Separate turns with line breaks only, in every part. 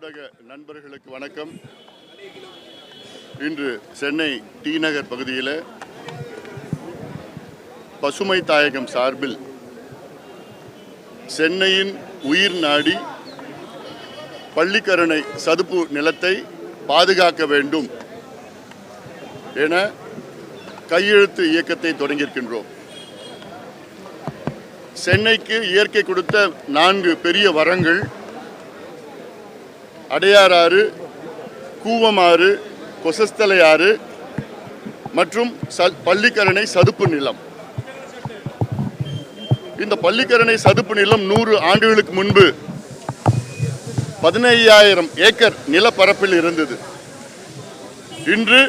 ஊடக நண்பர்களுக்கு வணக்கம். இன்று சென்னை டி நகர் பகுதியில் பசுமை தாயகம் சார்பில் சென்னையின் உயிர் நாடி பள்ளிக்கரணை சதுப்பு நிலத்தை பாதுகாக்க வேண்டும் என கையெழுத்து இயக்கத்தை தொடங்கியிருக்கின்றோம். சென்னைக்கு இயற்கை கொடுத்த 4 பெரிய வரங்கள் அடையாறு, கூவமாறு, கொசஸ்தலை ஆறு மற்றும் பள்ளிக்கரணை சதுப்பு நிலம். இந்த பள்ளிக்கரணை சதுப்பு நிலம் 100 ஆண்டுகளுக்கு முன்பு 15,000 ஏக்கர் நிலப்பரப்பில் இருந்தது. இன்று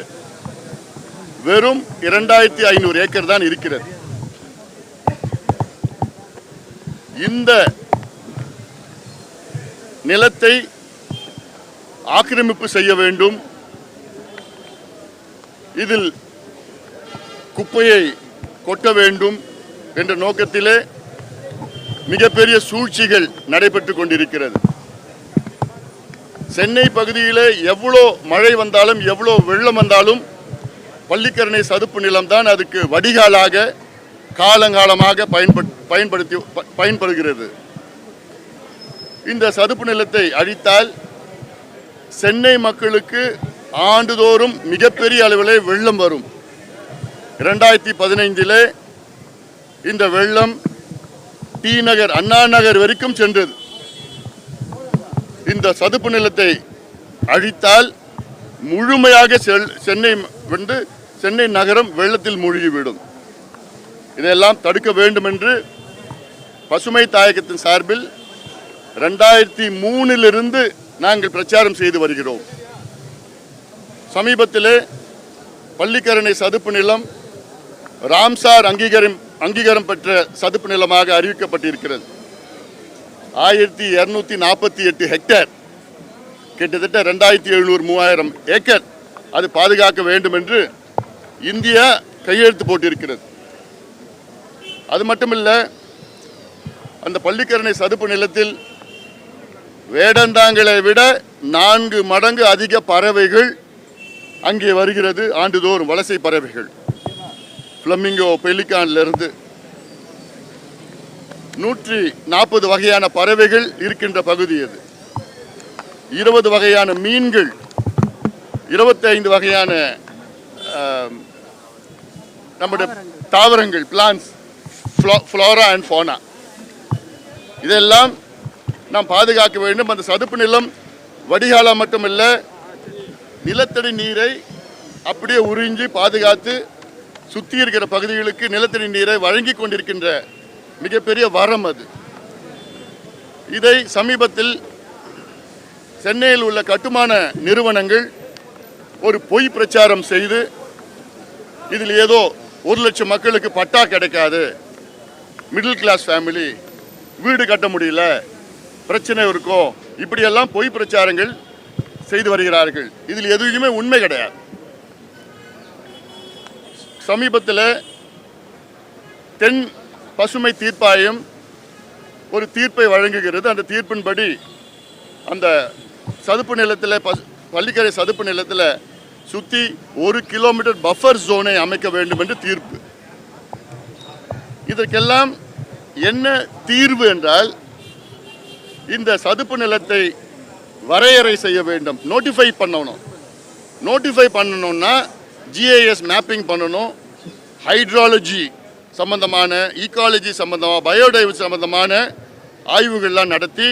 வெறும் 2,500 ஏக்கர் தான் இருக்கிறது. இந்த நிலத்தை ஆக்கிரமிப்பு செய்ய வேண்டும், இதில் குப்பையை கொட்ட வேண்டும் என்ற நோக்கத்திலே மிகப்பெரிய சூழ்ச்சிகள் நடைபெற்றுக் கொண்டிருக்கிறது. சென்னை பகுதியிலே எவ்வளோ மழை வந்தாலும் எவ்வளோ வெள்ளம் வந்தாலும் பள்ளிக்கரணை சதுப்பு நிலம்தான் அதுக்கு வடிகாலாக காலங்காலமாக பயன்படுகிறது. இந்த சதுப்பு நிலத்தை அழித்தால் சென்னை மக்களுக்கு ஆண்டுதோறும் மிகப்பெரிய அளவிலே வெள்ளம் வரும். 2015 இந்த வெள்ளம் டி நகர், அண்ணா நகர் வரைக்கும் சென்றது. இந்த சதுப்பு நிலத்தை அழித்தால் முழுமையாக சென்னை நகரம் வெள்ளத்தில் மூழ்கிவிடும். இதையெல்லாம் தடுக்க வேண்டும் என்று பசுமை தாயகத்தின் சார்பில் 2003 நாங்கள் பிரச்சாரம் செய்து வருகிறோம். சமீபத்திலே பள்ளிக்கரணை சதுப்பு நிலம் ராம்சார் அங்கீகாரம் பெற்ற சதுப்பு நிலமாக அறிவிக்கப்பட்டிருக்கிறது. 1248 ஹெக்டேர், கிட்டத்தட்ட 2,700-3,000 ஏக்கர் அது பாதுகாக்க வேண்டும் என்று இந்தியா கையெழுத்து போட்டிருக்கிறது. அது மட்டுமில்லை, அந்த பள்ளிக்கரணை சதுப்பு நிலத்தில் வேடந்தாங்களை விட 4 மடங்கு அதிக பறவைகள் அங்கே வருகிறது. ஆண்டுதோறும் வலசை பறவைகள், ஃப்ளமிங்கோ, பெலிகான்லிருந்து 140 வகையான பறவைகள் இருக்கின்ற பகுதி அது. 20 வகையான மீன்கள், 25 வகையான நம்முடைய தாவரங்கள், பிளான்ஸ், ஃப்ளோரா அண்ட் ஃபோனா, இதெல்லாம் நாம் பாதுகாக்க வேண்டும். அந்த சதுப்பு நிலம் வடிகாலம் மட்டுமல்ல, நிலத்தடி நீரை அப்படியே உறிஞ்சி பாதுகாத்து சுற்றி இருக்கிற பகுதிகளுக்கு நிலத்தடி நீரை வழங்கி கொண்டிருக்கின்ற மிகப்பெரிய வரம் அது. இதை சமீபத்தில் சென்னையில் உள்ள கட்டுமான நிறுவனங்கள் ஒரு பொய் பிரச்சாரம் செய்து, இதில் ஏதோ 1 லட்சம் மக்களுக்கு பட்டா கிடைக்காது, மிடில் கிளாஸ் ஃபேமிலி, வீடு கட்ட முடியல, பிரச்சனை இருக்கும், இப்படியெல்லாம் பொய் பிரச்சாரங்கள் செய்து வருகிறார்கள். இதில் எதுவுமே உண்மை கிடையாது. சமீபத்தில் தென் பசுமை தீர்ப்பாயம் ஒரு தீர்ப்பை வழங்குகிறது. அந்த தீர்ப்பின்படி அந்த சதுப்பு நிலத்தில், பள்ளிக்கரணை சதுப்பு நிலத்தில் சுற்றி 1 கிலோமீட்டர் பஃபர் ஜோனை அமைக்க வேண்டும் என்று தீர்ப்பு. இதற்கெல்லாம் என்ன தீர்வு என்றால், இந்த சதுப்பு நிலத்தை வரையறை செய்ய வேண்டும், நோட்டிஃபை பண்ணணும். நோட்டிஃபை பண்ணணும்னா ஜிஐஎஸ் மேப்பிங் பண்ணணும், ஹைட்ராலஜி சம்பந்தமான, ஈக்காலஜி சம்பந்தமாக, பயோடைவர்சிட்டி சம்பந்தமான ஆய்வுகள்லாம் நடத்தி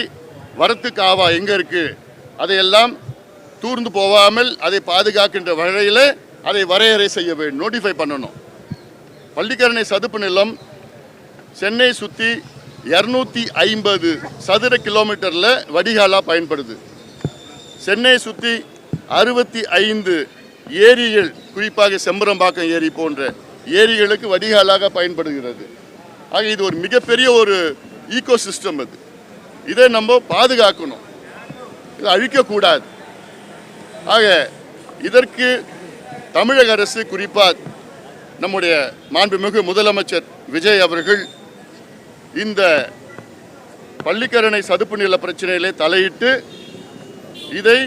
வரத்து காவா எங்கே இருக்குது அதையெல்லாம் தூர்ந்து போகாமல் அதை பாதுகாக்கின்ற வகையில் அதை வரையறை செய்ய வேண்டும், நோட்டிஃபை பண்ணணும். பள்ளிக்கரணை சதுப்பு நிலம் சென்னை சுற்றி 250 சதுர கிலோமீட்டரில் வடிகாலாக பயன்படுது. சென்னை சுற்றி 65 ஏரிகள், குறிப்பாக செம்பரம்பாக்கம் ஏரி போன்ற ஏரிகளுக்கு வடிகாலாக பயன்படுகிறது. ஆக இது ஒரு மிகப்பெரிய ஒரு ஈகோ சிஸ்டம். அது இதை நம்ம பாதுகாக்கணும், இதை அழிக்கக்கூடாது. ஆக இதற்கு தமிழக அரசு, குறிப்பாக நம்முடைய மாண்புமிகு முதலமைச்சர் விஜய் அவர்கள் இந்த பள்ளிக்கரணை சதுப்பு நில பிரச்சனையிலே தலையிட்டு இதை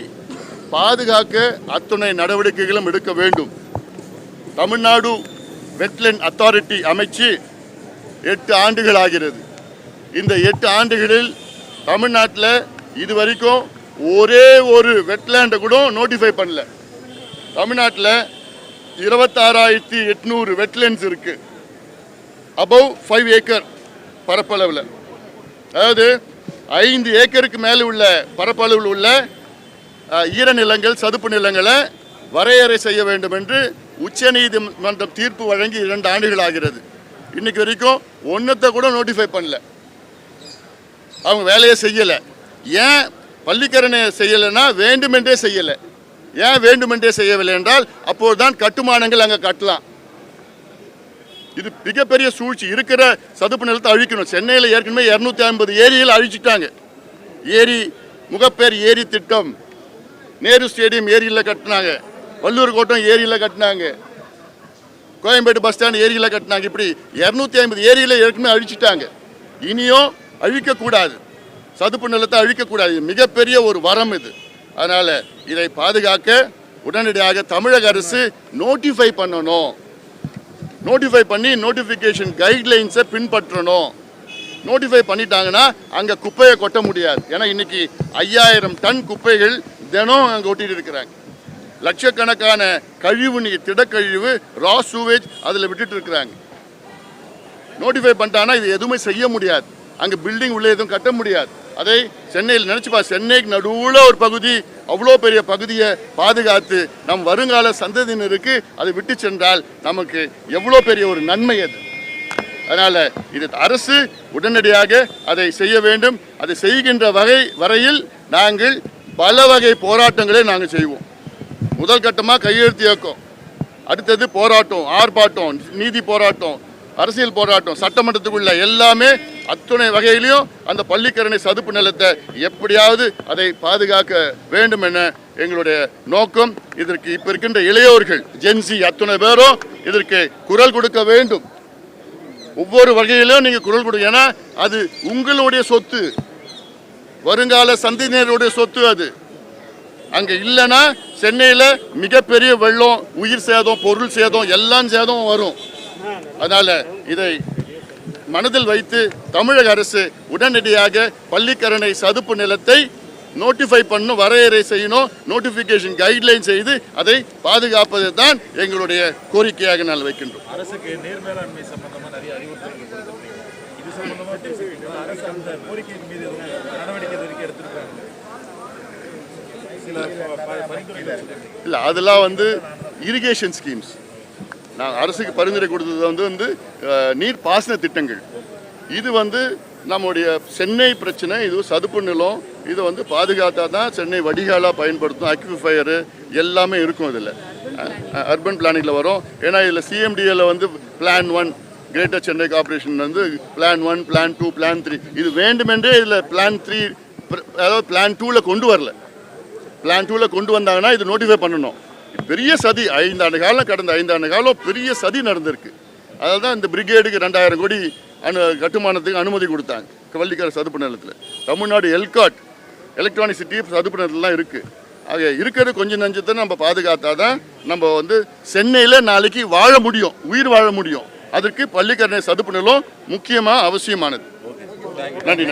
பாதுகாக்க அத்துணை நடவடிக்கைகளும் எடுக்க வேண்டும். தமிழ்நாடு வெட்லேண்ட் அத்தாரிட்டி அமைச்சு 8 ஆண்டுகள் ஆகிறது. இந்த 8 ஆண்டுகளில் தமிழ்நாட்டில் இதுவரைக்கும் ஒரே ஒரு வெட்லேண்டை கூட நோட்டிஃபை பண்ணல. தமிழ்நாட்டில் 26,800 வெட்லேண்ட்ஸ் இருக்கு, அபவ் 5 ஏக்கர் பரப்பளவில். அதாவது 5 ஏக்கருக்கு மேலே உள்ள பரப்பளவில் உள்ள ஈரநிலங்கள், சதுப்பு நிலங்களை வரையறை செய்ய வேண்டும் என்று உச்சநீதிமன்றம் தீர்ப்பு வழங்கி 2 ஆண்டுகள் ஆகிறது. இன்னைக்கு வரைக்கும் ஒன்றத்தை கூட நோட்டிஃபை பண்ணல, அவங்க வேலையை செய்யலை. ஏன் பள்ளிக்கரணை செய்யலைன்னா வேண்டுமென்றே செய்யலை. ஏன் வேண்டுமென்றே செய்யவில்லை என்றால் அப்போதுதான் கட்டுமானங்கள் அங்கே கட்டலாம். இது மிகப்பெரிய சூழ்ச்சி. இருக்கிற சதுப்பு நிலத்தை அழிக்கணும். சென்னையில் ஏற்கனவே 250 ஏரியில் அழிச்சிட்டாங்க. ஏரி, முகப்பேர் ஏரி திட்டம், நேரு ஸ்டேடியம் ஏரியில் கட்டினாங்க, வள்ளூர் கோட்டம் ஏரியில் கட்டினாங்க, கோயம்பேடு பஸ் ஸ்டாண்ட் ஏரியில் கட்டினாங்க. இப்படி 250 ஏரியில் ஏற்கனவே அழிச்சிட்டாங்க. இனியும் அழிக்கக்கூடாது, சதுப்பு நிலத்தை அழிக்கக்கூடாது. மிகப்பெரிய ஒரு வரம் இது. அதனால் இதை பாதுகாக்க உடனடியாக தமிழக அரசு நோட்டிஃபை பண்ணணும். நோட்டிஃபை பண்ணி நோட்டிஃபிகேஷன் கைட்லைன்ஸை பின்பற்றணும். நோட்டிஃபை பண்ணிட்டாங்கன்னா அங்கே குப்பையை கொட்ட முடியாது. ஏன்னா இன்னைக்கு 5000 டன் குப்பைகள் தினம் அங்கே ஒட்டிட்டு இருக்கிறாங்க. லட்சக்கணக்கான கழிவு நீர், திடக்கழிவு, ரா சூவேஜ் அதில் விட்டுட்டு இருக்கிறாங்க. நோட்டிஃபை பண்ணிட்டாங்கன்னா இது எதுவுமே செய்ய முடியாது. அங்கே பில்டிங் உள்ளே எதுவும் கட்ட முடியாது. அதை சென்னையில் நினச்சிப்பா, சென்னைக்கு நடுவில் ஒரு பகுதி, அவ்வளோ பெரிய பகுதியை பாதுகாத்து நம் வருங்கால சந்ததியினருக்கு அதை விட்டு சென்றால் நமக்கு எவ்வளோ பெரிய ஒரு நன்மை அது. அதனால் இது அரசு உடனடியாக அதை செய்ய வேண்டும். அதை செய்கின்ற வரையில் நாங்கள் பல வகை போராட்டங்களை நாங்கள் செய்வோம். முதல் கட்டமாக கையெழுத்து இயக்கம், அடுத்தது போராட்டம், ஆர்ப்பாட்டம், நீதி போராட்டம், அரசியல் போராட்டம், சட்டமன்றத்துக்குள்ள எல்லாமே அத்துணை வகையிலையும் அந்த பள்ளிக்கரணை சதுப்பு நிலத்தை எப்படியாவது அதை பாதுகாக்க வேண்டும் என எங்களுடைய நோக்கம். இதற்கு இப்ப இருக்கின்ற இளையோர்கள், ஜென்சி அத்துணை பேரும் இதற்கு குரல் கொடுக்க வேண்டும். ஒவ்வொரு வகையிலும் நீங்க குரல் கொடுங்க. ஏன்னா அது உங்களுடைய சொத்து, வருங்கால சந்ததியினருடைய சொத்து. அது அங்க இல்லைன்னா சென்னையில மிகப்பெரிய வெள்ளம், உயிர் சேதம், பொருள் சேதம், எல்லாம் சேதம் வரும். அதனால இதை மனதில் வைத்து தமிழக அரசு உடனடியாக பள்ளிக்கரணை சதுப்பு நிலத்தை நோட்டிஃபை பண்ணணும், வரையறை செய்யணும், நோட்டிஃபிகேஷன் கைட்லைன் செய்து அதை பாதுகாப்பது தான் எங்களுடைய கோரிக்கையாக நான் வைக்கின்றோம்.
அரசுக்கு நேர்மேலாண்மை சம்பந்தமாக நிறைய அறிவுறுத்தல்கள் கொடுத்திருக்கீங்க. இது சம்பந்தமாக பேசியிருக்கீங்க. அரசு அந்த கோரிக்கையின் மீது நடவடிக்கை எடுத்திருக்காங்க. சில பரிந்துரைகள்
இல்லை, அதெல்லாம் இரிகேஷன் ஸ்கீம்ஸ். நான் அரசுக்கு பரிந்துரை கொடுத்தது நீர் பாசன திட்டங்கள். இது நம்முடைய சென்னை பிரச்சனை. இது சதுப்பு நிலம். இது பாதுகாத்தா தான் சென்னை வடிகாலாக பயன்படுத்தும். அக்விஃபயரு எல்லாமே இருக்கும். இதில் அர்பன் பிளானிங்கில் வரும். ஏன்னா இதில் சிஎம்டிஏல plan 1 Greater Chennai Corporation plan 1, plan 2, plan 3 இது வேண்டுமென்றே இதில் பிளான் 3, அதாவது பிளான் 2ல கொண்டு வரல. பிளான் 2ல கொண்டு வந்தாங்கன்னா இது நோட்டிஃபை பண்ணணும். பெரிய சதி 5 ஆண்டு காலம், கடந்த 5 ஆண்டு காலம் பெரிய சதி நடந்திருக்கு. அதனால தான் இந்த பிரிகேடுக்கு 2000 கோடி கட்டுமானத்துக்கு அனுமதி கொடுத்தாங்க பள்ளிக்கரணை சதுப்பு நிலத்தில். தமிழ்நாடு எல்காட், எலக்ட்ரானிக் சிட்டி சதுப்பு நிலத்துலாம் இருக்குது. ஆக இருக்கிறது கொஞ்சம் நஞ்சத்தை நம்ம பாதுகாத்தா தான் நம்ம சென்னையில் நாளைக்கு வாழ முடியும், உயிர் வாழ முடியும். அதற்கு பள்ளிக்கரணை சதுப்பு நிலம் முக்கியமாக அவசியமானது. நன்றி.